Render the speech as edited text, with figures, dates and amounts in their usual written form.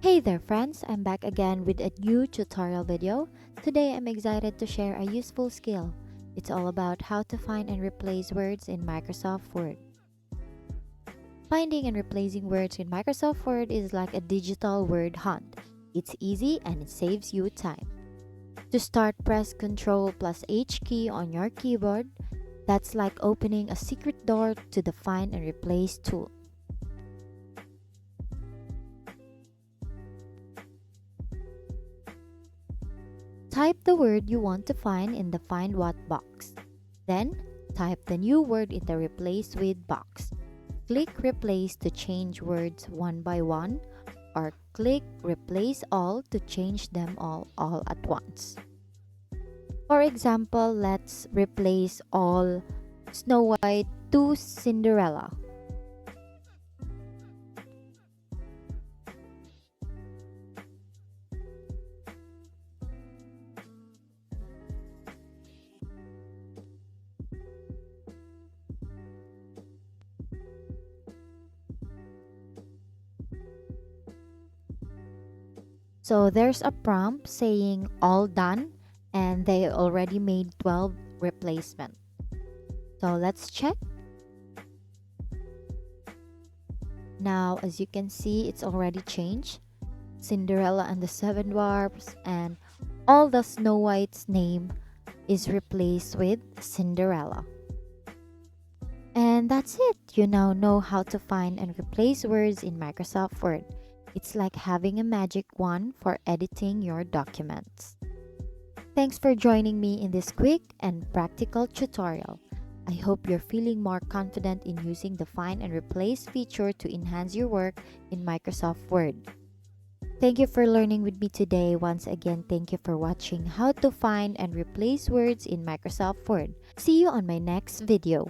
Hey there friends, I'm back again with a new tutorial video. Today I'm excited to share a useful skill. It's all about how to find and replace words in Microsoft Word. Finding and replacing words in Microsoft Word is like a digital word hunt. It's easy and it saves you time. To start, press Ctrl plus H key on your keyboard. That's like opening a secret door to the Find and Replace tool. Type the word you want to find in the Find What box. Then, type the new word in the Replace With box. Click Replace to change words one by one, or click Replace All to change them all at once. For example, let's replace all Snow White to Cinderella. So there's a prompt saying all done, and they already made 12 replacements. So let's check. Now, as you can see, it's already changed. Cinderella and the Seven Dwarfs, and all the Snow White's name is replaced with Cinderella. And that's it. You now know how to find and replace words in Microsoft Word. It's like having a magic wand for editing your documents. Thanks for joining me in this quick and practical tutorial. I hope you're feeling more confident in using the Find and Replace feature to enhance your work in Microsoft Word. Thank you for learning with me today. Once again, thank you for watching how to find and replace words in Microsoft Word. See you on my next video.